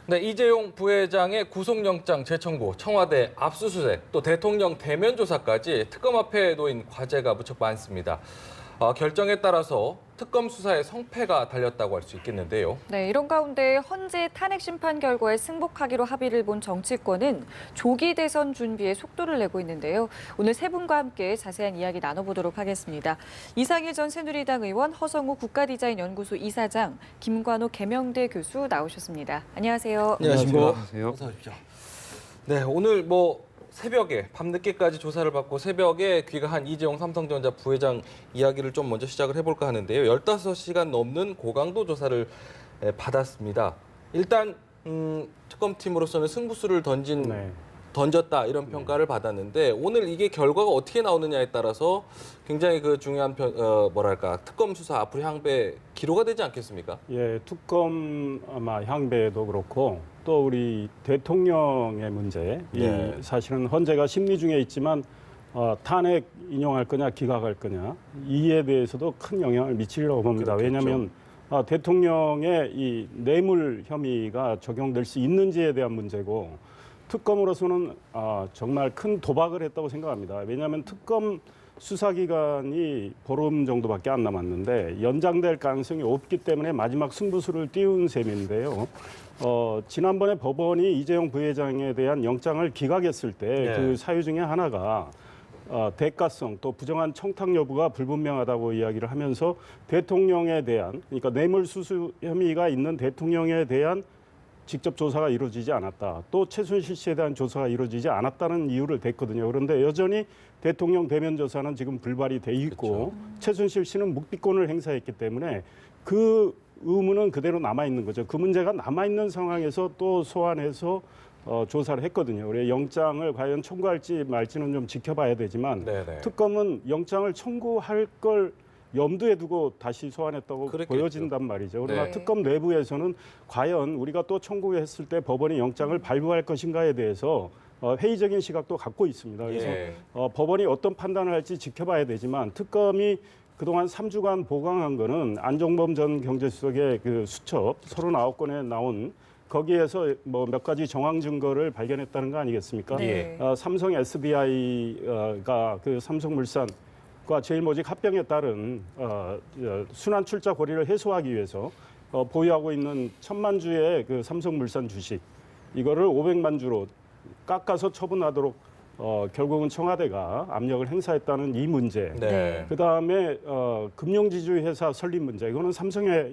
네, 이재용 부회장의 구속영장 재청구, 청와대 압수수색, 또 대통령 대면 조사까지 특검 앞에 놓인 과제가 무척 많습니다. 결정에 따라서 특검 수사의 성패가 달렸다고 할 수 있겠는데요. 네, 이런 가운데 헌재 탄핵 심판 결과에 승복하기로 합의를 본 정치권은 조기 대선 준비에 속도를 내고 있는데요. 오늘 세 분과 함께 자세한 이야기 나눠보도록 하겠습니다. 이상일 전 새누리당 의원, 허성우 국가디자인연구소 이사장, 김관호 계명대 교수 나오셨습니다. 안녕하세요. 안녕하십니까. 안녕하세요. 어서 오십시오. 네, 오늘 새벽에 밤늦게까지 조사를 받고 새벽에 귀가한 이재용 삼성전자 부회장 이야기를 좀 먼저 시작을 해볼까 하는데요. 15시간 넘는 고강도 조사를 받았습니다. 일단 특검팀으로서는 승부수를 던졌다 이런 평가를 받았는데 오늘 이게 결과가 어떻게 나오느냐에 따라서 굉장히 그 중요한 특검 수사 앞으로 향배 기로가 되지 않겠습니까? 예, 특검 아마 향배도 그렇고 또 우리 대통령의 문제, 네. 사실은 헌재가 심리 중에 있지만 탄핵 인용할 거냐 기각할 거냐 이에 대해서도 큰 영향을 미치리라고 봅니다. 그렇겠죠. 왜냐하면 대통령의 이 뇌물 혐의가 적용될 수 있는지에 대한 문제고 특검으로서는 정말 큰 도박을 했다고 생각합니다. 왜냐하면 특검 수사기간이 보름 정도밖에 안 남았는데 연장될 가능성이 없기 때문에 마지막 승부수를 띄운 셈인데요. 지난번에 법원이 이재용 부회장에 대한 영장을 기각했을 때 그 사유 중에 하나가 대가성 또 부정한 청탁 여부가 불분명하다고 이야기를 하면서 대통령에 대한 그러니까 뇌물수수 혐의가 있는 대통령에 대한 직접 조사가 이루어지지 않았다. 또 최순실 씨에 대한 조사가 이루어지지 않았다는 이유를 댔거든요. 그런데 여전히 대통령 대면 조사는 지금 불발이 돼 있고 최순실 씨는 묵비권을 행사했기 때문에 그 의무는 그대로 남아 있는 거죠. 그 문제가 남아 있는 상황에서 또 소환해서 조사를 했거든요. 그래 영장을 과연 청구할지 말지는 좀 지켜봐야 되지만 네네. 특검은 영장을 청구할 걸 염두에 두고 다시 소환했다고 그랬겠죠. 보여진단 말이죠. 그러나 네. 특검 내부에서는 과연 우리가 또 청구했을 때 법원이 영장을 발부할 것인가에 대해서 회의적인 시각도 갖고 있습니다. 그래서 법원이 어떤 판단을 할지 지켜봐야 되지만 특검이 그동안 3주간 보강한 거는 안종범 전 경제수석의 그 수첩 39건에 나온 거기에서 몇 가지 정황 증거를 발견했다는 거 아니겠습니까? 네. 삼성 SDI가 그 삼성물산 과 제일모직 합병에 따른 순환 출자 고리를 해소하기 위해서 보유하고 있는 1,000만 주의 그 삼성물산 주식 이거를 500만 주로 깎아서 처분하도록 결국은 청와대가 압력을 행사했다는 이 문제. 네. 그다음에 금융지주 회사 설립 문제. 이거는 삼성에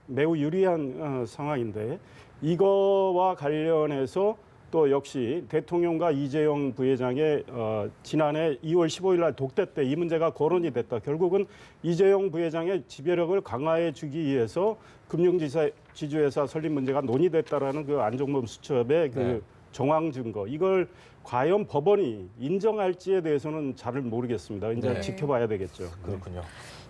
매우 유리한 상황인데 이거와 관련해서 또 역시 대통령과 이재용 부회장의 지난해 2월 15일 날 독대 때 이 문제가 거론이 됐다. 결국은 이재용 부회장의 지배력을 강화해 주기 위해서 금융지주회사 설립 문제가 논의됐다라는 그 안종범 수첩의 그 정황 증거. 이걸 과연 법원이 인정할지에 대해서는 잘 모르겠습니다. 이제 네. 지켜봐야 되겠죠. 그렇군요.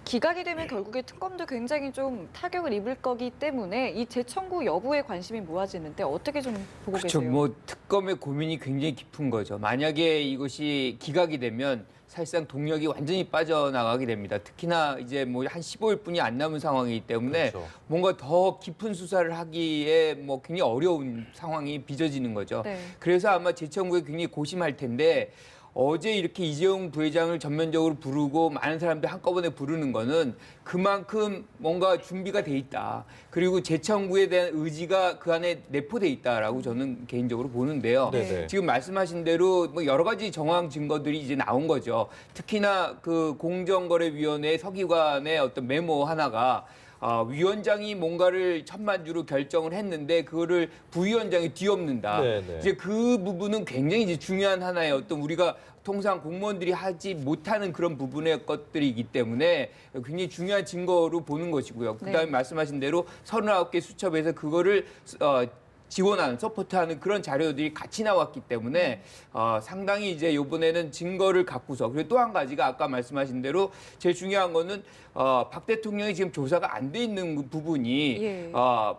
기각이 되면 결국에 특검도 굉장히 좀 타격을 입을 거기 때문에 이 재청구 여부에 관심이 모아지는데 어떻게 좀 보고 그렇죠. 계세요? 특검의 고민이 굉장히 깊은 거죠. 만약에 이것이 기각이 되면 사실상 동력이 완전히 빠져나가게 됩니다. 특히나 이제 한 15일뿐이 안 남은 상황이기 때문에 그렇죠. 뭔가 더 깊은 수사를 하기에 굉장히 어려운 상황이 빚어지는 거죠. 네. 그래서 아마 재청구에 굉장히 고심할 텐데 어제 이렇게 이재용 부회장을 전면적으로 부르고 많은 사람들 한꺼번에 부르는 거는 그만큼 뭔가 준비가 돼 있다. 그리고 재청구에 대한 의지가 그 안에 내포돼 있다라고 저는 개인적으로 보는데요. 네네. 지금 말씀하신 대로 여러 가지 정황 증거들이 이제 나온 거죠. 특히나 그 공정거래위원회 서기관의 어떤 메모 하나가 위원장이 뭔가를 1,000만 주로 결정을 했는데 그거를 부위원장이 뒤엎는다. 네네. 이제 그 부분은 굉장히 이제 중요한 하나의 어떤 우리가 통상 공무원들이 하지 못하는 그런 부분의 것들이기 때문에 굉장히 중요한 증거로 보는 것이고요. 그다음에 네. 말씀하신 대로 39개 수첩에서 그거를 지원하는, 서포트하는 그런 자료들이 같이 나왔기 때문에 상당히 이제 이번에는 증거를 갖고서 그리고 또 한 가지가 아까 말씀하신 대로 제일 중요한 거는 박 대통령이 지금 조사가 안 돼 있는 그 부분이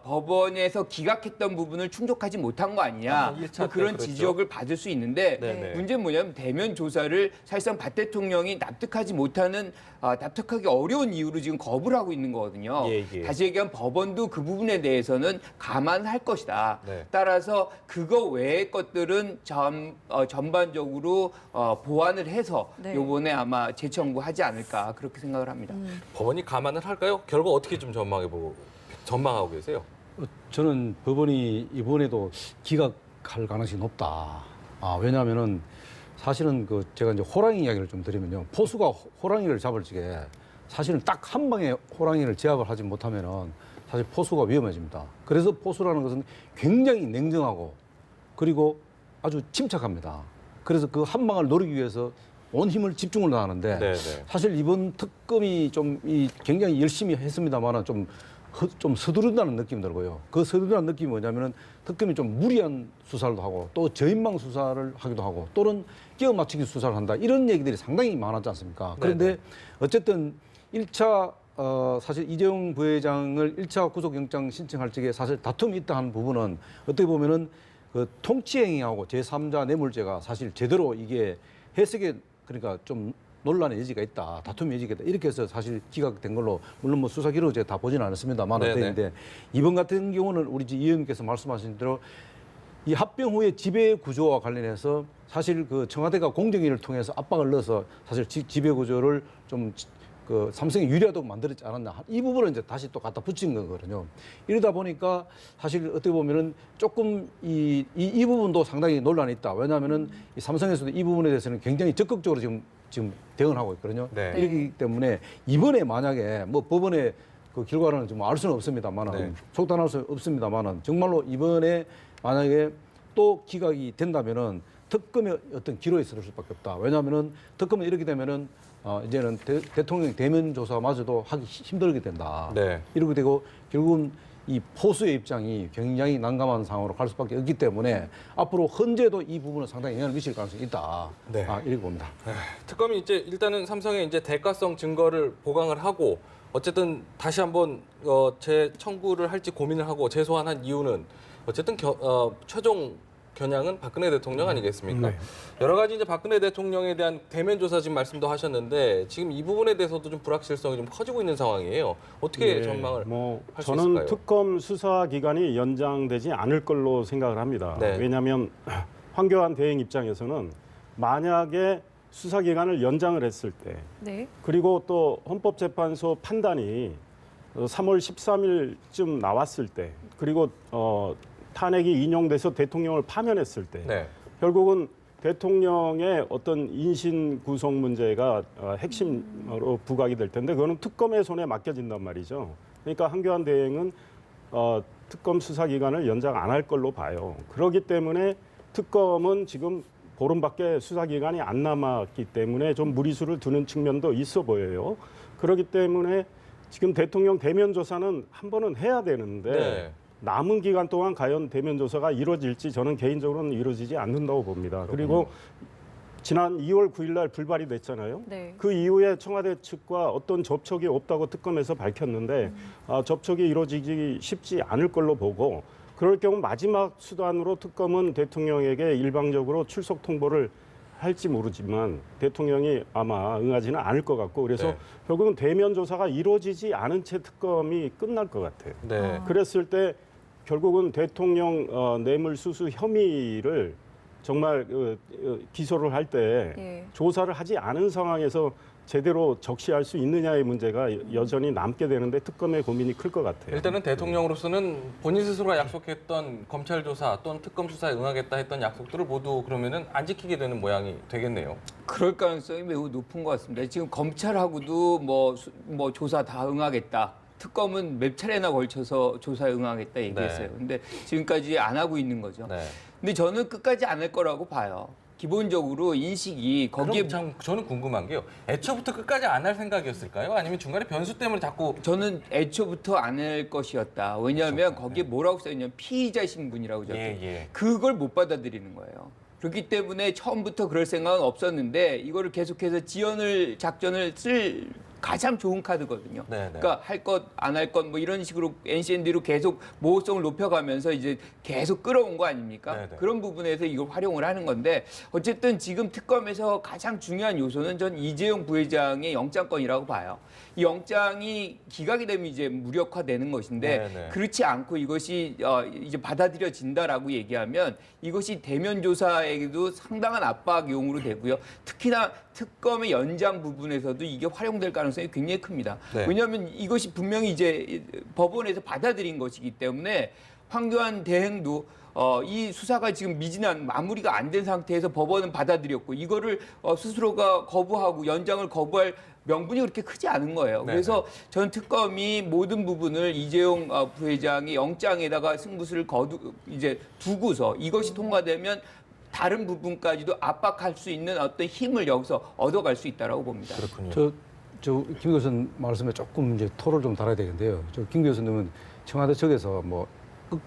법원에서 기각했던 부분을 충족하지 못한 거 아니냐 일차 때 그런 그랬죠. 지적을 받을 수 있는데 네네. 문제는 뭐냐면 대면 조사를 사실상 박 대통령이 납득하지 못하는 납득하기 어려운 이유로 지금 거부를 하고 있는 거거든요. 예, 예. 다시 얘기하면 법원도 그 부분에 대해서는 감안할 것이다. 네. 따라서 그거 외의 것들은 전반적으로 보완을 해서 네. 요번에 아마 재청구하지 않을까 그렇게 생각을 합니다. 법원이 감안을 할까요? 결과 어떻게 좀 전망하고 계세요? 저는 법원이 이번에도 기각할 가능성이 높다. 왜냐하면은 사실은 제가 이제 호랑이 이야기를 좀 드리면요. 포수가 호랑이를 잡을 적에 사실은 딱 한 방에 호랑이를 제압을 하지 못하면은 사실 포수가 위험해집니다. 그래서 포수라는 것은 굉장히 냉정하고 그리고 아주 침착합니다. 그래서 그 한 방을 노리기 위해서 온 힘을 집중을 하는데 네네. 사실 이번 특검이 굉장히 열심히 했습니다만은 좀 서두른다는 느낌이 들고요. 그 서두른다는 느낌이 뭐냐면은 특검이 좀 무리한 수사를 하고 또 저인망 수사를 하기도 하고 또는 끼워 맞추기 수사를 한다. 이런 얘기들이 상당히 많았지 않습니까? 그런데 네네. 어쨌든 1차 사실 이재용 부회장을 1차 구속영장 신청할 적에 사실 다툼이 있다 하는 부분은 어떻게 보면은 그 통치행위하고 제3자 뇌물죄가 사실 제대로 이게 해석에 그러니까 좀 논란의 여지가 있다, 다툼의 여지가 있다 이렇게 해서 사실 기각된 걸로 물론 뭐 수사 기록을 제가 다 보지는 않았습니다만 되는데 이번 같은 경우는 우리 이 의원님께서 말씀하신 대로 이 합병 후에 지배 구조와 관련해서 사실 그 청와대가 공정위를 통해서 압박을 넣어서 사실 지배 구조를 좀 그 삼성이 유리하도록 만들었지 않았나 이 부분을 이제 다시 또 갖다 붙인 거거든요. 이러다 보니까 사실 어떻게 보면은 조금 이 부분도 상당히 논란이 있다. 왜냐하면은 이 삼성에서도 이 부분에 대해서는 굉장히 적극적으로 지금 대응을 하고 있거든요. 네. 이렇기 때문에 이번에 만약에 뭐 법원의 그 결과는 좀 알 수는 없습니다만은 네. 속단할 수 없습니다만은 정말로 이번에 만약에 또 기각이 된다면은 특검의 어떤 기로에 서를 수밖에 없다. 왜냐하면은 특검은 이렇게 되면은 이제는 대통령 대면 조사마저도 하기 힘들게 된다. 네. 이렇게 되고 결국은 이 포수의 입장이 굉장히 난감한 상황으로 갈 수밖에 없기 때문에 앞으로 헌재도 이 부분은 상당히 영향을 미칠 가능성이 있다. 네. 이렇게 봅니다. 특검이 이제 일단은 삼성의 이제 대가성 증거를 보강을 하고 어쨌든 다시 한번 재청구를 할지 고민을 하고 재소환한 이유는 어쨌든 최종 겨냥은 박근혜 대통령 아니겠습니까? 네. 여러 가지 이제 박근혜 대통령에 대한 대면 조사 지금 말씀도 하셨는데 지금 이 부분에 대해서도 좀 불확실성이 좀 커지고 있는 상황이에요. 어떻게 예, 전망을 뭐 할 수 저는 있을까요? 특검 수사 기간이 연장되지 않을 걸로 생각을 합니다. 네. 왜냐하면 황교안 대행 입장에서는 만약에 수사 기간을 연장을 했을 때 네. 그리고 또 헌법재판소 판단이 3월 13일쯤 나왔을 때 그리고 탄핵이 인용돼서 대통령을 파면했을 때 네. 결국은 대통령의 어떤 인신 구속 문제가 핵심으로 부각이 될 텐데 그거는 특검의 손에 맡겨진단 말이죠. 그러니까 한교안 대행은 특검 수사 기간을 연장 안 할 걸로 봐요. 그렇기 때문에 특검은 지금 보름밖에 수사 기간이 안 남았기 때문에 좀 무리수를 두는 측면도 있어 보여요. 그렇기 때문에 지금 대통령 대면 조사는 한 번은 해야 되는데 네. 남은 기간 동안 과연 대면 조사가 이루어질지 저는 개인적으로는 이루어지지 않는다고 봅니다. 그리고 지난 2월 9일 날 불발이 됐잖아요. 네. 그 이후에 청와대 측과 어떤 접촉이 없다고 특검에서 밝혔는데 접촉이 이루어지기 쉽지 않을 걸로 보고 그럴 경우 마지막 수단으로 특검은 대통령에게 일방적으로 출석 통보를 할지 모르지만 대통령이 아마 응하지는 않을 것 같고 그래서 네. 결국은 대면 조사가 이루어지지 않은 채 특검이 끝날 것 같아요. 네. 그랬을 때 결국은 대통령 뇌물수수 혐의를 정말 기소를 할 때 예. 조사를 하지 않은 상황에서 제대로 적시할 수 있느냐의 문제가 여전히 남게 되는데 특검의 고민이 클 것 같아요. 일단은 대통령으로서는 본인 스스로가 약속했던 검찰 조사 또는 특검 수사에 응하겠다 했던 약속들을 모두 그러면은 안 지키게 되는 모양이 되겠네요. 그럴 가능성이 매우 높은 것 같습니다. 지금 검찰하고도 뭐 조사 다 응하겠다. 특검은 몇 차례나 걸쳐서 조사에 응하겠다 얘기했어요. 네. 근데 지금까지 안 하고 있는 거죠. 네. 근데 저는 끝까지 안 할 거라고 봐요. 기본적으로 인식이 거기에 그럼 참 저는 궁금한 게요. 애초부터 끝까지 안 할 생각이었을까요? 아니면 중간에 변수 때문에 자꾸 저는 애초부터 안 할 것이었다. 왜냐하면 거기에 뭐라고 써있냐면 피의자 신분이라고 적혀 있어요. 예. 그걸 못 받아들이는 거예요. 그렇기 때문에 처음부터 그럴 생각은 없었는데 이거를 계속해서 작전을 쓸 가장 좋은 카드거든요. 네네. 그러니까 할 것 안 할 것 뭐 이런 식으로 NCND로 계속 모호성을 높여가면서 이제 계속 끌어온 거 아닙니까? 네네. 그런 부분에서 이걸 활용을 하는 건데 어쨌든 지금 특검에서 가장 중요한 요소는 전 이재용 부회장의 영장건이라고 봐요. 이 영장이 기각이 되면 이제 무력화되는 것인데 네네. 그렇지 않고 이것이 이제 받아들여진다라고 얘기하면 이것이 대면 조사에게도 상당한 압박용으로 되고요. 특히나 특검의 연장 부분에서도 이게 활용될 가능성이 굉장히 큽니다. 네. 왜냐하면 이것이 분명히 이제 법원에서 받아들인 것이기 때문에 황교안 대행도 이 수사가 지금 미진한 마무리가 안 된 상태에서 법원은 받아들였고 이거를 스스로가 거부하고 연장을 거부할 명분이 그렇게 크지 않은 거예요. 네네. 그래서 전 특검이 모든 부분을 이재용 부회장의 영장에다가 승부수를 이제 두고서 이것이 통과되면 다른 부분까지도 압박할 수 있는 어떤 힘을 여기서 얻어갈 수 있다라고 봅니다. 그렇군요. 김 교수님 말씀에 조금 이제 토를 좀 달아야 되겠는데요. 김 교수님은 청와대 측에서 뭐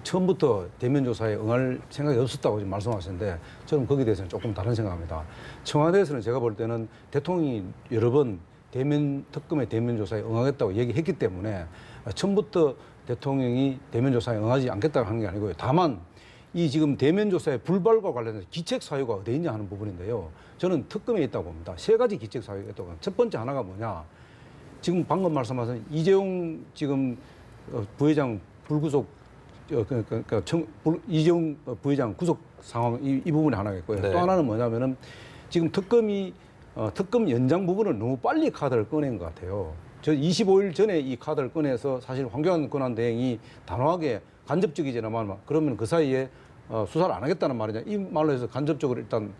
처음부터 대면 조사에 응할 생각이 없었다고 지금 말씀하셨는데 저는 거기에 대해서는 조금 다른 생각합니다. 청와대에서는 제가 볼 때는 대통령이 여러 번 특검의 대면 조사에 응하겠다고 얘기했기 때문에 처음부터 대통령이 대면 조사에 응하지 않겠다고 하는 게 아니고요. 다만 이 지금 대면 조사의 불발과 관련해서 기책 사유가 어디에 있냐 하는 부분인데요. 저는 특검에 있다고 봅니다. 세 가지 기책 사유가 있다고 합니다. 첫 번째 하나가 뭐냐. 지금 방금 말씀하신 이재용 지금 부회장 불구속 이재용 부회장 구속 상황 이 부분이 하나가 있고요. 네. 또 하나는 뭐냐면은 지금 특검 연장 부분을 너무 빨리 카드를 꺼낸 것 같아요. 저 25일 전에 이 카드를 꺼내서 사실 황교안 권한대행이 단호하게 간접적이지만 그러면 그 사이에 수사를 안 하겠다는 말이냐. 이 말로 해서 간접적으로 일단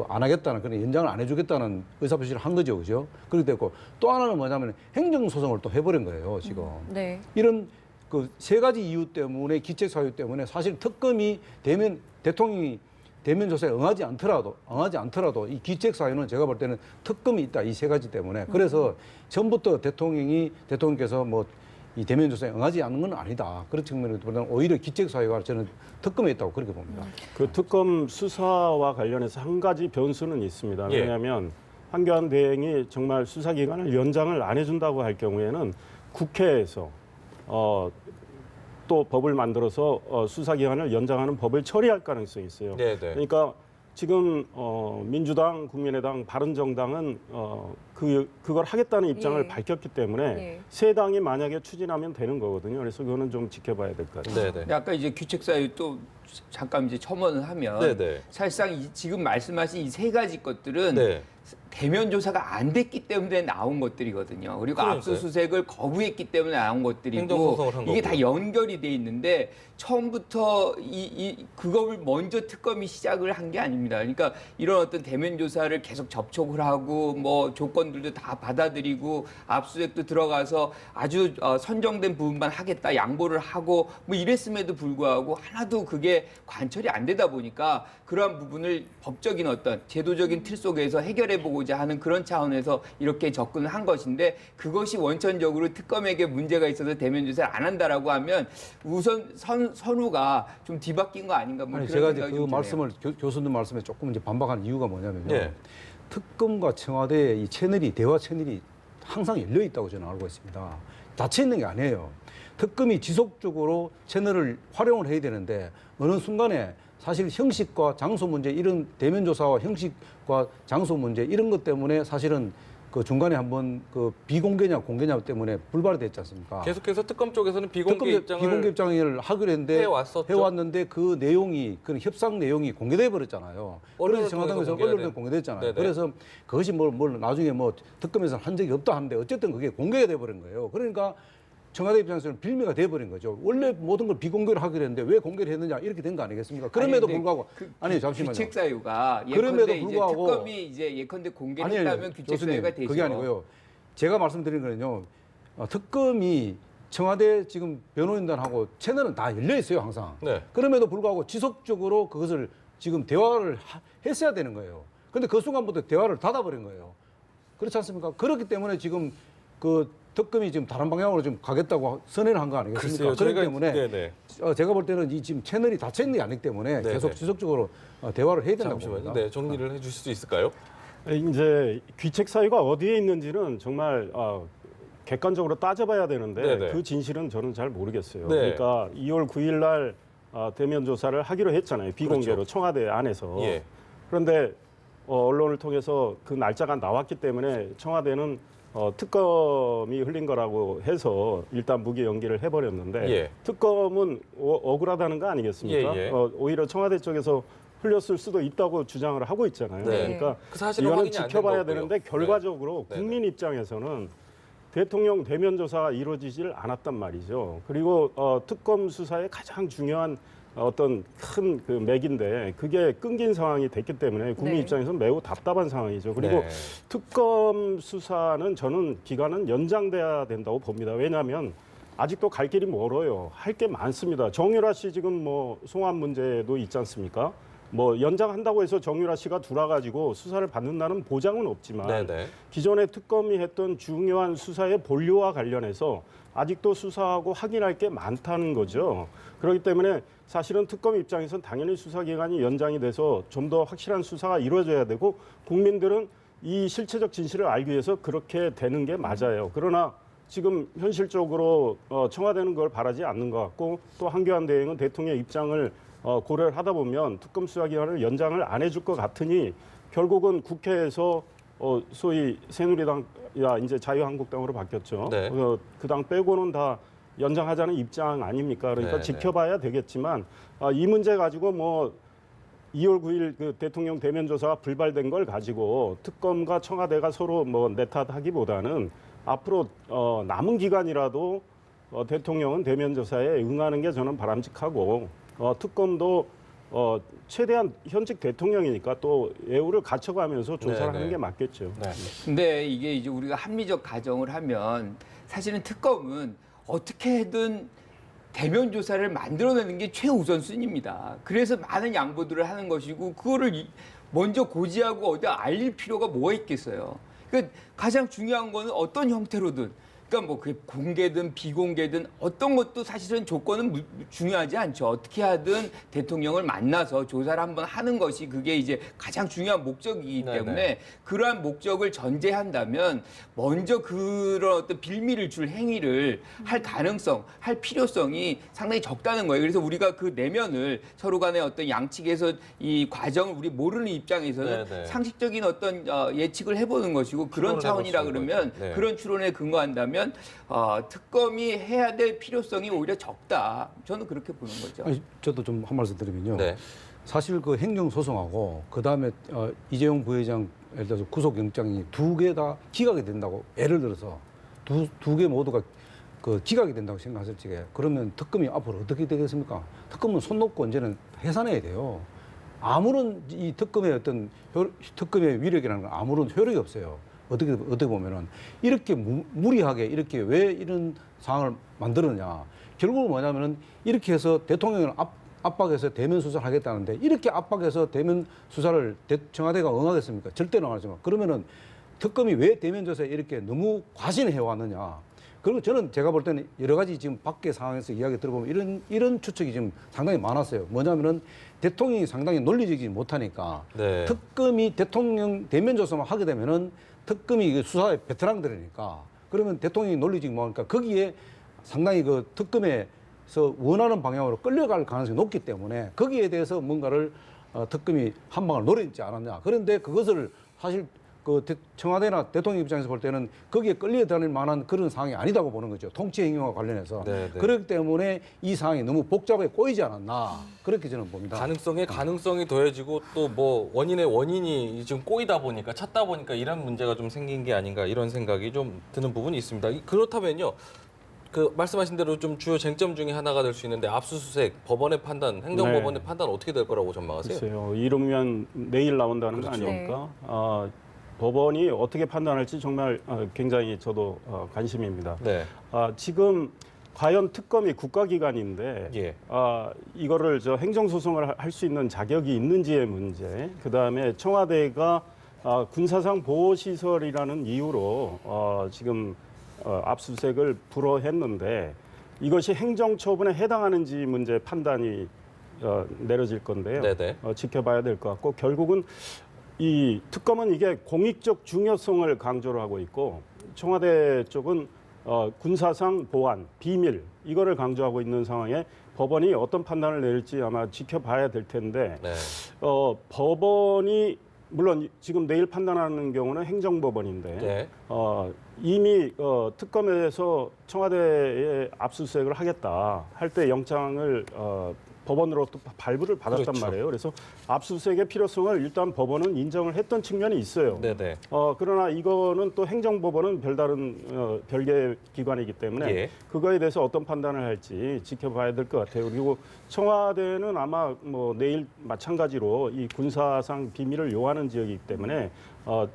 안 하겠다는 그런 연장을 안 해주겠다는 의사표시를 한 거죠, 그죠? 그렇게 됐고 또 하나는 뭐냐면 행정소송을 또 해버린 거예요, 지금. 네. 이런 그 세 가지 이유 때문에 기책 사유 때문에 사실 특검이 대통령이 대면 조사에 응하지 않더라도 이 기책 사유는 제가 볼 때는 특검이 있다 이 세 가지 때문에 그래서 전부터 대통령께서 뭐 이 대면 조사에 응하지 않는 건 아니다 그런 측면에서보다는 오히려 기책 사유가 저는 특검에 있다고 그렇게 봅니다. 그 특검 수사와 관련해서 한 가지 변수는 있습니다. 예. 왜냐하면 황교안 대행이 정말 수사 기간을 연장을 안 해준다고 할 경우에는 국회에서 또 법을 만들어서 수사 기간을 연장하는 법을 처리할 가능성이 있어요. 네네. 그러니까 지금 민주당, 국민의당, 바른정당은 그걸 하겠다는 입장을 예. 밝혔기 때문에 예. 세 당이 만약에 추진하면 되는 거거든요. 그래서 그거는 좀 지켜봐야 될 것 같아요. 네네. 근데 아까 이제 규칙 사유 또 잠깐 이제 첨언을 하면 네네. 사실상 지금 말씀하신 이 세 가지 것들은 네. 대면 조사가 안 됐기 때문에 나온 것들이거든요. 그리고 그러니까요. 압수수색을 거부했기 때문에 나온 것들이고 행정소송을 한 이게 거고. 다 연결이 돼 있는데 처음부터 그걸 먼저 특검이 시작을 한 게 아닙니다. 그러니까 이런 어떤 대면 조사를 계속 접촉을 하고 뭐 조건들도 다 받아들이고 압수수색도 들어가서 아주 선정된 부분만 하겠다 양보를 하고 뭐 이랬음에도 불구하고 하나도 그게 관철이 안 되다 보니까 그러한 부분을 법적인 어떤 제도적인 틀 속에서 해결해 보고자 하는 그런 차원에서 이렇게 접근을 한 것인데 그것이 원천적으로 특검에게 문제가 있어서 대면 조사를 안 한다라고 하면 우선 선우가 좀 뒤바뀐 거 아닌가 뭐 아니 그런 제가 이제 생각이 그 좀 드네요. 말씀을 교수님 말씀에 조금 이제 반박한 이유가 뭐냐면요. 네. 특검과 청와대의 이 대화 채널이 항상 열려 있다고 저는 알고 있습니다. 닫혀 있는 게 아니에요. 특검이 지속적으로 채널을 활용을 해야 되는데 어느 순간에 사실 형식과 장소 문제 이런 대면 조사와 형식과 장소 문제 이런 것 때문에 사실은 그 중간에 한번 그 비공개냐 공개냐 때문에 불발이 됐지 않습니까? 계속해서 특검 쪽에서는 비공개 입장을 하기로 했는데 해왔는데 그 내용이 그 협상 내용이 공개돼 버렸잖아요. 그래서 청와대에서 언론에 공개됐잖아요. 네네. 그래서 그것이 뭘 나중에 뭐 특검에서 한 적이 없다 하는데 어쨌든 그게 공개가 돼 버린 거예요. 그러니까 청와대 입장에서는 빌미가 돼버린 거죠. 원래 모든 걸 비공개로 하기로 했는데 왜 공개를 했느냐 이렇게 된 거 아니겠습니까? 그럼에도 불구하고 아니 잠시만요. 규칙 사유가 그럼에도 예컨대 불구하고 이제 특검이 이제 예컨대 공개를 했다면 규칙 교수님, 사유가 되죠. 그게 아니고요. 제가 말씀드린 거는요. 특검이 청와대 지금 변호인단하고 채널은 다 열려 있어요, 항상. 네. 그럼에도 불구하고 지속적으로 그것을 지금 대화를 했어야 되는 거예요. 그런데 그 순간부터 대화를 닫아버린 거예요. 그렇지 않습니까? 그렇기 때문에 지금 그 특검이 지금 다른 방향으로 좀 가겠다고 선회를 한 거 아니겠습니까? 그렇기 때문에 제가 볼 때는 이 지금 채널이 닫혀 있는 게 아니기 때문에 네네. 계속 지속적으로 대화를 해야 된다고 봅니다. 네, 정리를 해주실 수 있을까요? 이제 귀책 사유가 어디에 있는지는 정말 객관적으로 따져봐야 되는데 네네. 그 진실은 저는 잘 모르겠어요. 네. 그러니까 2월 9일 날 대면 조사를 하기로 했잖아요. 비공개로 그렇죠. 청와대 안에서. 예. 그런데 언론을 통해서 그 날짜가 나왔기 때문에 청와대는 특검이 흘린 거라고 해서 일단 무기 연기를 해버렸는데 예. 특검은 억울하다는 거 아니겠습니까? 예, 예. 오히려 청와대 쪽에서 흘렸을 수도 있다고 주장을 하고 있잖아요. 네. 그러니까 그 사실은 이거는 확인이 안된 지켜봐야 거고요. 되는데 결과적으로 네. 국민 입장에서는 대통령 대면 조사가 이루어지질 않았단 말이죠. 그리고 특검 수사의 가장 중요한 어떤 큰 그 맥인데 그게 끊긴 상황이 됐기 때문에 국민 네. 입장에서는 매우 답답한 상황이죠. 그리고 네. 특검 수사는 저는 기간은 연장돼야 된다고 봅니다. 왜냐하면 아직도 갈 길이 멀어요. 할 게 많습니다. 정유라 씨 지금 뭐 송환 문제도 있지 않습니까? 뭐 연장한다고 해서 정유라 씨가 돌아가지고 수사를 받는다는 보장은 없지만 네네. 기존의 특검이 했던 중요한 수사의 본류와 관련해서 아직도 수사하고 확인할 게 많다는 거죠. 그렇기 때문에 사실은 특검 입장에서는 당연히 수사 기간이 연장이 돼서 좀 더 확실한 수사가 이루어져야 되고 국민들은 이 실체적 진실을 알기 위해서 그렇게 되는 게 맞아요. 그러나 지금 현실적으로 청와대는 그걸 바라지 않는 것 같고 또 한교안 대행은 대통령의 입장을 고려를 하다 보면 특검 수사 기간을 연장을 안 해줄 것 같으니 결국은 국회에서 소위 새누리당, 이제 자유한국당으로 바뀌었죠. 네. 그 당 빼고는 다 연장하자는 입장 아닙니까? 그러니까 네, 지켜봐야 되겠지만 이 문제 가지고 뭐 2월 9일 그 대통령 대면 조사가 불발된 걸 가지고 특검과 청와대가 서로 뭐 내탓하기보다는 앞으로 남은 기간이라도 대통령은 대면 조사에 응하는 게 저는 바람직하고 특검도 최대한 현직 대통령이니까 또 예우를 갖춰가면서 조사를 네, 하는 네. 게 맞겠죠. 네. 근데 이게 이제 우리가 합리적 가정을 하면 사실은 특검은 어떻게든 대면 조사를 만들어내는 게 최우선순위입니다. 그래서 많은 양보들을 하는 것이고 그거를 먼저 고지하고 어디 알릴 필요가 뭐가 있겠어요. 그러니까 가장 중요한 거는 어떤 형태로든 그러니까 뭐 그게 공개든 비공개든 어떤 것도 사실은 조건은 중요하지 않죠. 어떻게 하든 대통령을 만나서 조사를 한번 하는 것이 그게 이제 가장 중요한 목적이기 네네. 때문에 그러한 목적을 전제한다면 먼저 그런 어떤 빌미를 줄 행위를 할 가능성, 할 필요성이 상당히 적다는 거예요. 그래서 우리가 그 내면을 서로 간의 어떤 양측에서 이 과정을 우리 모르는 입장에서는 네네. 상식적인 어떤 예측을 해보는 것이고 그런 추론을 차원이라 해볼 수 있는 그러면 거죠. 네. 그런 추론에 근거한다면 특검이 해야 될 필요성이 오히려 적다. 저는 그렇게 보는 거죠. 아니, 저도 좀 한 말씀 드리면요. 네. 사실 그 행정소송하고 그다음에 이재용 부회장 예를 들어서 구속영장이 두 개 다 기각이 된다고 예를 들어서 두 개 모두가 그 기각이 된다고 생각하실 적에 그러면 특검이 앞으로 어떻게 되겠습니까? 특검은 손 놓고 이제는 해산해야 돼요. 아무런 이 특검의 어떤 특검의 위력이라는 건 아무런 효력이 없어요. 어떻게 보면은 이렇게 무리하게 이렇게 왜 이런 상황을 만들었냐. 결국은 뭐냐면은 이렇게 해서 대통령을 압박해서 대면 수사를 하겠다는데 이렇게 압박해서 대면 수사를 청와대가 응하겠습니까? 절대로 안 하지만 그러면은 특검이 왜 대면 조사에 이렇게 너무 과신해 왔느냐. 그리고 저는 제가 볼 때는 여러 가지 지금 밖의 상황에서 이야기 들어보면 이런 추측이 지금 상당히 많았어요. 뭐냐면은 대통령이 상당히 논리적이지 못하니까 네. 특검이 대통령 대면 조사만 하게 되면은 특검이 수사의 베테랑들이니까 그러면 대통령이 논리적이 뭐하니까 거기에 상당히 그 특검에서 원하는 방향으로 끌려갈 가능성이 높기 때문에 거기에 대해서 뭔가를 특검이 한 방을 노렸지 않았냐. 그런데 그것을 사실 그 청와대나 대통령 입장에서 볼 때는 거기에 끌려다닐 만한 그런 상황이 아니다고 보는 거죠. 통치 행위와 관련해서. 네, 네. 그렇기 때문에 이 상황이 너무 복잡하게 꼬이지 않았나. 그렇게 저는 봅니다. 가능성에 가능성이 더해지고 또 뭐 원인의 원인이 지금 꼬이다 보니까 찾다 보니까 이런 문제가 좀 생긴 게 아닌가 이런 생각이 좀 드는 부분이 있습니다. 그렇다면요. 그 말씀하신 대로 좀 주요 쟁점 중에 하나가 될 수 있는데 압수수색, 법원의 판단, 행정법원의 판단 어떻게 될 거라고 전망하세요? 글쎄요. 이러면 내일 나온다는 거 그렇죠. 아닙니까? 법원이 어떻게 판단할지 정말 굉장히 저도 관심입니다. 네. 지금 과연 특검이 국가기관인데 예. 이거를 행정소송을 할 수 있는 자격이 있는지의 문제, 그다음에 청와대가 군사상 보호시설이라는 이유로 지금 압수수색을 불허했는데 이것이 행정처분에 해당하는지 문제 판단이 내려질 건데요. 네네. 지켜봐야 될 것 같고 결국은 이 특검은 이게 공익적 중요성을 강조를 하고 있고 청와대 쪽은 군사상 보안, 비밀 이거를 강조하고 있는 상황에 법원이 어떤 판단을 내릴지 아마 지켜봐야 될 텐데 네. 법원이 물론 지금 내일 판단하는 경우는 행정법원인데 네. 이미 특검에서 청와대에 압수수색을 하겠다 할 때 영장을 법원으로부터 발부를 받았단 그렇죠. 말이에요. 그래서 압수수색의 필요성을 일단 법원은 인정을 했던 측면이 있어요. 네네. 그러나 이거는 또 행정법원은 별다른 별개의 기관이기 때문에 예. 그거에 대해서 어떤 판단을 할지 지켜봐야 될 것 같아요. 그리고 청와대는 아마 뭐 내일 마찬가지로 이 군사상 비밀을 요하는 지역이기 때문에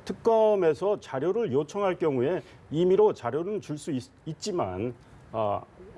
특검에서 자료를 요청할 경우에 임의로 자료는 줄 수 있지만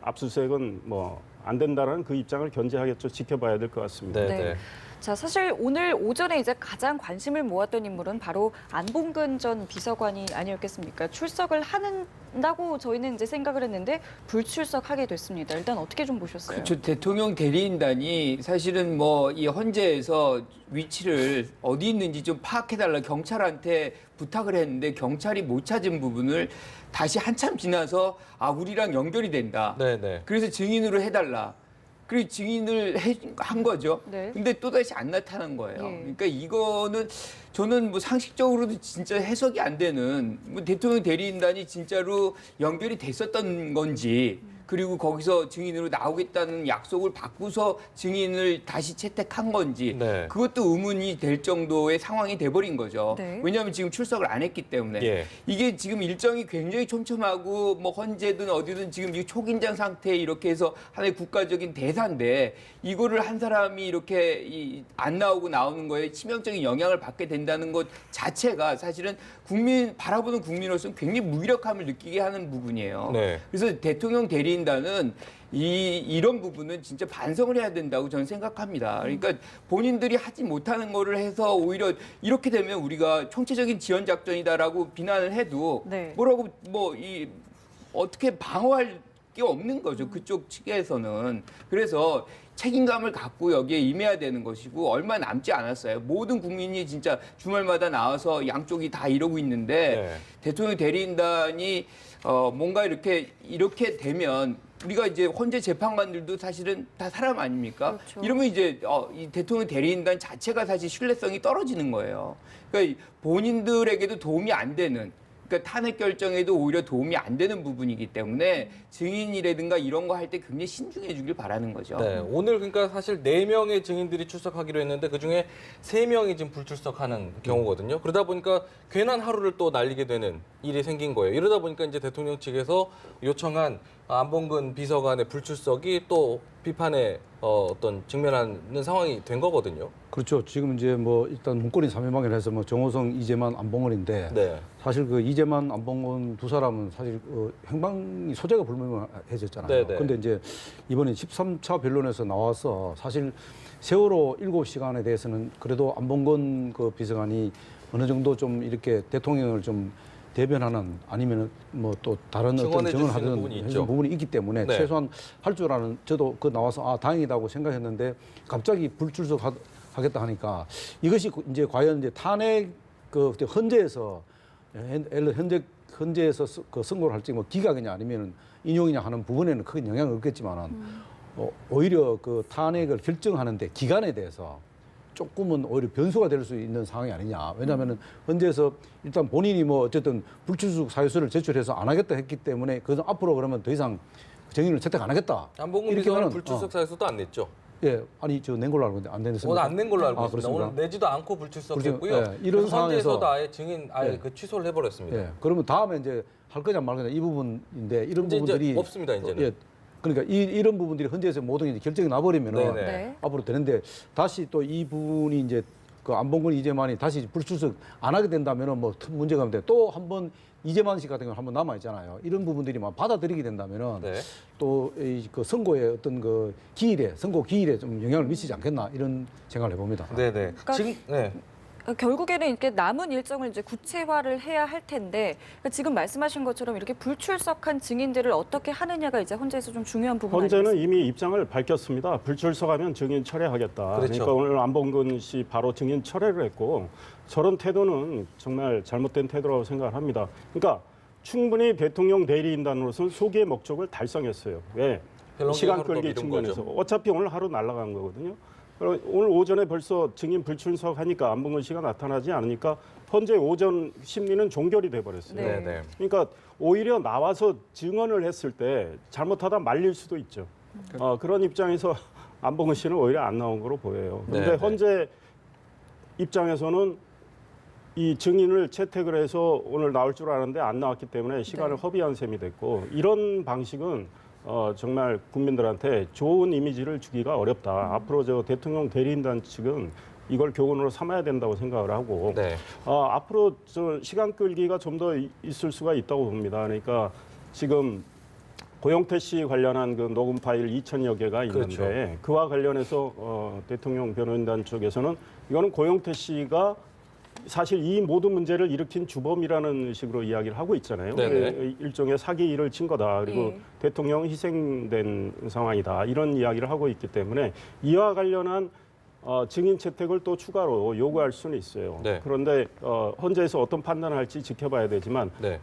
압수수색은 뭐 안 된다는 그 입장을 견제하겠죠. 지켜봐야 될 것 같습니다. 네네. 네. 자, 사실 오늘 오전에 이제 가장 관심을 모았던 인물은 바로 안봉근 전 비서관이 아니었겠습니까? 출석을 한다고 저희는 이제 생각을 했는데 불출석하게 됐습니다. 일단 어떻게 좀 보셨어요? 그렇죠. 대통령 대리인단이 사실은 뭐 이 헌재에서 위치를 어디 있는지 좀 파악해달라 경찰한테 부탁을 했는데 경찰이 못 찾은 부분을 다시 한참 지나서 우리랑 연결이 된다. 네네. 그래서 증인으로 해달라. 그리고 증인을 한 거죠. 네. 근데 또다시 안 나타난 거예요. 예. 그러니까 이거는 저는 뭐 상식적으로도 진짜 해석이 안 되는 뭐 대통령 대리인단이 진짜로 연결이 됐었던 건지 그리고 거기서 증인으로 나오겠다는 약속을 받고서 증인을 다시 채택한 건지 네. 그것도 의문이 될 정도의 상황이 돼버린 거죠. 네. 왜냐하면 지금 출석을 안 했기 때문에 예. 이게 지금 일정이 굉장히 촘촘하고 뭐 헌재든 어디든 지금 이 초긴장 상태에 이렇게 해서 하나의 국가적인 대사인데 이거를 한 사람이 이렇게 안 나오고 나오는 거에 치명적인 영향을 받게 된다는 것 자체가 사실은 바라보는 국민으로서는 굉장히 무기력함을 느끼게 하는 부분이에요. 네. 그래서 대통령 대리인단은 이런 부분은 진짜 반성을 해야 된다고 저는 생각합니다. 그러니까 본인들이 하지 못하는 거를 해서 오히려 이렇게 되면 우리가 총체적인 지원 작전이다라고 비난을 해도 네. 뭐라고 어떻게 방어할 게 없는 거죠. 그쪽 측에서는. 그래서 책임감을 갖고 여기에 임해야 되는 것이고 얼마 남지 않았어요. 모든 국민이 진짜 주말마다 나와서 양쪽이 다 이러고 있는데 네. 대통령 대리인단이 뭔가 이렇게 되면 우리가 이제 헌재 재판관들도 사실은 다 사람 아닙니까? 그렇죠. 이러면 이제 이 대통령 대리인단 자체가 사실 신뢰성이 떨어지는 거예요. 그러니까 본인들에게도 도움이 안 되는 그러니까 탄핵 결정에도 오히려 도움이 안 되는 부분이기 때문에 증인이라든가 이런 거 할 때 굉장히 신중해 주길 바라는 거죠. 네, 오늘 그러니까 사실 4명의 증인들이 출석하기로 했는데 그중에 3명이 지금 불출석하는 경우거든요. 그러다 보니까 괜한 하루를 또 날리게 되는 일이 생긴 거예요. 이러다 보니까 이제 대통령 측에서 요청한 안봉근 비서관의 불출석이 또 비판에 어떤 직면하는 상황이 된 거거든요. 그렇죠. 지금 이제 뭐 일단 문건이 3연방이라 해서 뭐 정호성, 이재만, 안봉근인데 네. 사실 그 이재만, 안봉근 두 사람은 사실 행방이 소재가 불명해졌잖아요. 네네. 그런데 이제 이번에 13차 변론에서 나와서 사실 세월호 7시간에 대해서는 그래도 안봉근 그 비서관이 어느 정도 좀 이렇게 대통령을 좀 대변하는 아니면 뭐 또 다른 어떤 증언해 증언을 줄 수 있는 하든 부분이 해주는 있죠. 부분이 있기 때문에 네. 최소한 할 줄 아는 저도 그 나와서 다행이다고 생각했는데 갑자기 불출석하겠다 하니까 이것이 이제 과연 이제 탄핵 그 헌재에서 헌재에서 그 선고를 할지 뭐 기각이냐 아니면 인용이냐 하는 부분에는 큰 영향을 없겠지만은 오히려 그 탄핵을 결정하는데 기간에 대해서 조금은 오히려 변수가 될 수 있는 상황이 아니냐. 왜냐하면은 헌재에서 일단 본인이 뭐 어쨌든 불출석 사유서를 제출해서 안 하겠다 했기 때문에 그 앞으로 그러면 더 이상 증인을 채택 안 하겠다. 안봉근 이렇게 비서관은 하면, 불출석 사유서도 안 냈죠. 예, 아니 저 낸 걸로 알고 있는데 안 됐습니다. 오늘 안 낸 걸로 알고 있습니다. 그렇습니까? 오늘 내지도 않고 불출석했고요. 그렇죠. 예, 이런 그래서 헌재에서도 상황에서- 아예 증인 예. 그 취소를 해버렸습니다. 예, 그러면 다음에 이제 할 거냐 말 거냐 이 부분인데 이런 이제 부분들이 없습니다, 이제는. 예, 그러니까 이런 부분들이 헌재에서 모든 게 결정이 나버리면은 네네. 네. 앞으로 되는데 다시 또 이 부분이 이제 그 안봉근 이재만이 다시 불출석 안 하게 된다면은 뭐 문제가 없는데 또 한 번 이재만 씨 같은 경우는 한 번 남아 있잖아요. 이런 부분들이 막 받아들이게 된다면은 네. 또 그 선고의 어떤 그 선고 기일에 좀 영향을 미치지 않겠나 이런 생각을 해봅니다. 네네. 그러니까 지금 네. 결국에는 이렇게 남은 일정을 이제 구체화를 해야 할 텐데 지금 말씀하신 것처럼 이렇게 불출석한 증인들을 어떻게 하느냐가 이제 헌재에서 좀 중요한 부분 헌재는 아니겠습니까? 이미 입장을 밝혔습니다. 불출석하면 증인 철회하겠다. 그렇죠. 그러니까 오늘 안봉근 씨 바로 증인 철회를 했고 저런 태도는 정말 잘못된 태도라고 생각을 합니다. 그러니까 충분히 대통령 대리인단으로서는 소기의 목적을 달성했어요. 왜? 시간 끌기 측면에서. 어차피 오늘 하루 날아간 거거든요. 오늘 오전에 벌써 증인 불출석하니까 안봉근 씨가 나타나지 않으니까 현재 오전 심리는 종결이 돼버렸어요. 네. 네. 그러니까 오히려 나와서 증언을 했을 때 잘못하다 말릴 수도 있죠. 그런 입장에서 안봉근 씨는 오히려 안 나온 거로 보여요. 그런데 네, 네. 현재 입장에서는 이 증인을 채택을 해서 오늘 나올 줄 알았는데 안 나왔기 때문에 시간을 네. 허비한 셈이 됐고 이런 방식은 정말 국민들한테 좋은 이미지를 주기가 어렵다. 앞으로 저 대통령 대리인단 측은 이걸 교훈으로 삼아야 된다고 생각을 하고 네. 앞으로 저 시간 끌기가 좀 더 있을 수가 있다고 봅니다. 그러니까 지금 고영태 씨 관련한 그 녹음 파일 2,000여 개가 있는데 그렇죠. 그와 관련해서 대통령 변호인단 쪽에서는 이거는 고영태 씨가 사실 이 모든 문제를 일으킨 주범이라는 식으로 이야기를 하고 있잖아요. 네네. 일종의 사기를 친 거다. 그리고 예. 대통령은 희생된 상황이다. 이런 이야기를 하고 있기 때문에 이와 관련한 증인 채택을 또 추가로 요구할 수는 있어요. 네. 그런데 헌재에서 어떤 판단을 할지 지켜봐야 되지만 네.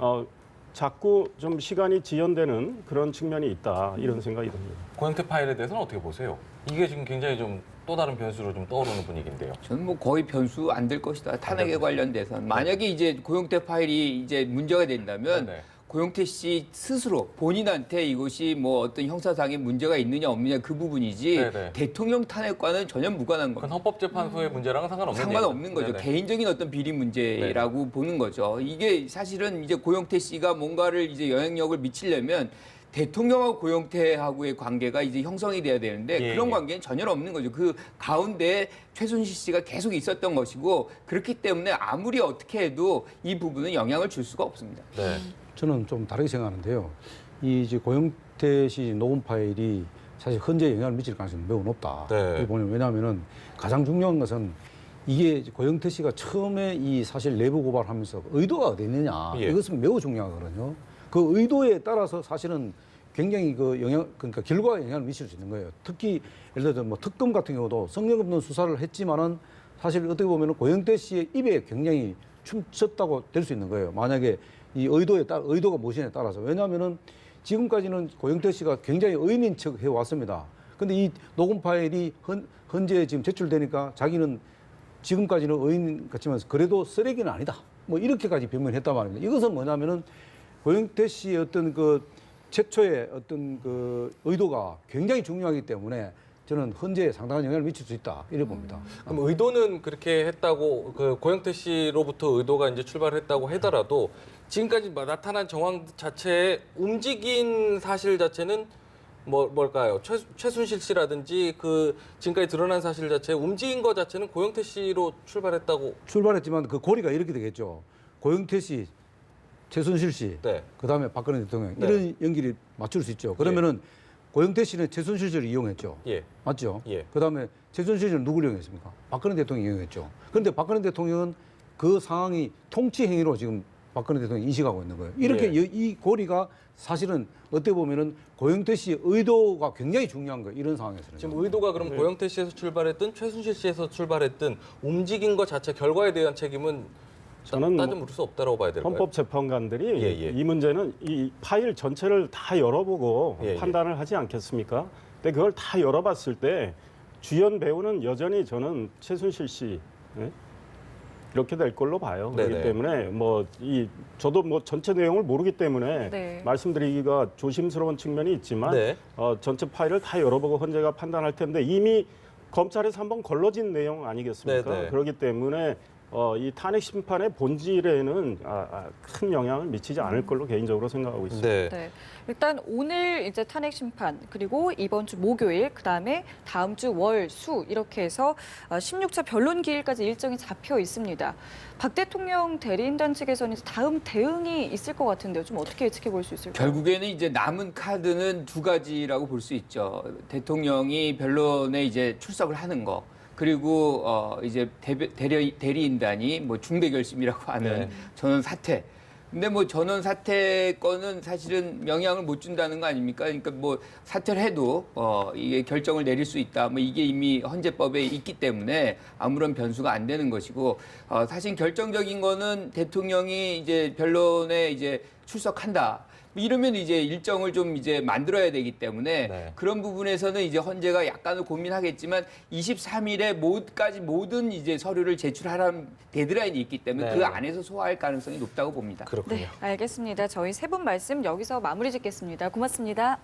자꾸 좀 시간이 지연되는 그런 측면이 있다. 이런 생각이 듭니다. 고영태 파일에 대해서는 어떻게 보세요? 이게 지금 굉장히 좀 또 다른 변수로 좀 떠오르는 분위기인데요. 저는 뭐 거의 변수 안 될 것이다. 탄핵에 관련돼서는. 만약에 이제 고영태 파일이 이제 문제가 된다면 네네. 고영태 씨 스스로 본인한테 이것이 뭐 어떤 형사상의 문제가 있느냐 없느냐 그 부분이지 네네. 대통령 탄핵과는 전혀 무관한 그건 겁니다. 헌법재판소의 문제랑은 상관없는 상관없는 거죠. 얘기죠. 네네. 개인적인 어떤 비리 문제라고 보는 거죠. 이게 사실은 이제 고영태 씨가 뭔가를 이제 영향력을 미치려면 대통령하고 고영태하고의 관계가 이제 형성이 돼야 되는데 예, 그런 예. 관계는 전혀 없는 거죠. 그 가운데 최순실 씨가 계속 있었던 것이고 그렇기 때문에 아무리 어떻게 해도 이 부분은 영향을 줄 수가 없습니다. 네. 저는 좀 다르게 생각하는데요. 이 이제 고영태 씨 녹음 파일이 사실 헌재에 영향을 미칠 가능성이 매우 높다. 네. 왜냐하면은 가장 중요한 것은 이게 이제 고영태 씨가 처음에 이 사실 내부 고발하면서 의도가 어디 있느냐 예. 이것은 매우 중요하거든요. 그 의도에 따라서 사실은 굉장히 그러니까 결과에 영향을 미칠 수 있는 거예요. 특히 예를 들어 뭐 특검 같은 경우도 성역 없는 수사를 했지만은 사실 어떻게 보면은 고영태 씨의 입에 굉장히 춤췄다고 될 수 있는 거예요. 만약에 이 의도가 무엇이냐에 따라서. 왜냐하면은 지금까지는 고영태 씨가 굉장히 의인인 척 해왔습니다. 근데 이 녹음 파일이 헌재에 지금 제출되니까 자기는 지금까지는 의인 같지만 그래도 쓰레기는 아니다. 뭐 이렇게까지 변명했단 말입니다. 이것은 뭐냐면은 고영태 씨의 어떤 그 최초의 어떤 그 의도가 굉장히 중요하기 때문에 저는 헌재에 상당한 영향을 미칠 수 있다 이래 봅니다. 그럼 의도는 그렇게 했다고 그 고영태 씨로부터 의도가 이제 출발했다고 하더라도 지금까지 나타난 정황 자체에 움직인 사실 자체는 뭘까요? 최순실 씨라든지 그 지금까지 드러난 사실 자체에 움직인 것 자체는 고영태 씨로 출발했다고. 출발했지만 그 고리가 이렇게 되겠죠. 고영태 씨, 최순실 씨, 네. 그다음에 박근혜 대통령 네. 이런 연기를 맞출 수 있죠. 그러면은 고영태 씨는 최순실 씨를 이용했죠. 예. 맞죠? 예. 그다음에 최순실 씨는 누구를 이용했습니까? 박근혜 대통령이 이용했죠. 그런데 박근혜 대통령은 그 상황이 통치 행위로 지금 박근혜 대통령이 인식하고 있는 거예요. 이렇게 예. 이 고리가 사실은 어떻게 보면은 고영태 씨의 의도가 굉장히 중요한 거예요. 이런 상황에서는. 지금 의도가 그럼 고영태 씨에서 출발했든 최순실 씨에서 출발했든 움직인 것 자체 결과에 대한 책임은 저는 따져 물을 수 없다라고 봐야 될까요? 헌법재판관들이 예, 예. 이 문제는 이 파일 전체를 다 열어보고 예, 예. 판단을 하지 않겠습니까? 근데 그걸 다 열어봤을 때 주연 배우는 여전히 저는 최순실 씨 예? 이렇게 될 걸로 봐요. 네네. 그렇기 때문에 저도 전체 내용을 모르기 때문에 네. 말씀드리기가 조심스러운 측면이 있지만 네. 전체 파일을 다 열어보고 헌재가 판단할 텐데 이미 검찰에서 한번 걸러진 내용 아니겠습니까? 네네. 그렇기 때문에 이 탄핵 심판의 본질에는 큰 영향을 미치지 않을 걸로 개인적으로 생각하고 있습니다. 네. 네. 일단 오늘 이제 탄핵 심판 그리고 이번 주 목요일 그다음에 다음 주 월, 수 이렇게 해서 16차 변론 기일까지 일정이 잡혀 있습니다. 박 대통령 대리인단 측에서는 다음 대응이 있을 것 같은데요. 좀 어떻게 예측해 볼 수 있을까요? 결국에는 이제 남은 카드는 두 가지라고 볼 수 있죠. 대통령이 변론에 이제 출석을 하는 거. 그리고 이제 대리인단이 뭐 중대 결심이라고 하는 네. 저는 사퇴. 근데 뭐 전원 사퇴 건은 사실은 영향을 못 준다는 거 아닙니까? 그러니까 뭐 사퇴를 해도 이게 결정을 내릴 수 있다. 뭐 이게 이미 헌재법에 있기 때문에 아무런 변수가 안 되는 것이고 사실 결정적인 거는 대통령이 이제 변론에 이제 출석한다. 이러면 이제 일정을 좀 이제 만들어야 되기 때문에 네. 그런 부분에서는 이제 헌재가 약간은 고민하겠지만 23일에 모든 이제 서류를 제출하라는 데드라인이 있기 때문에 네. 그 안에서 소화할 가능성이 높다고 봅니다. 그렇군요. 네, 알겠습니다. 저희 세 분 말씀 여기서 마무리 짓겠습니다. 고맙습니다.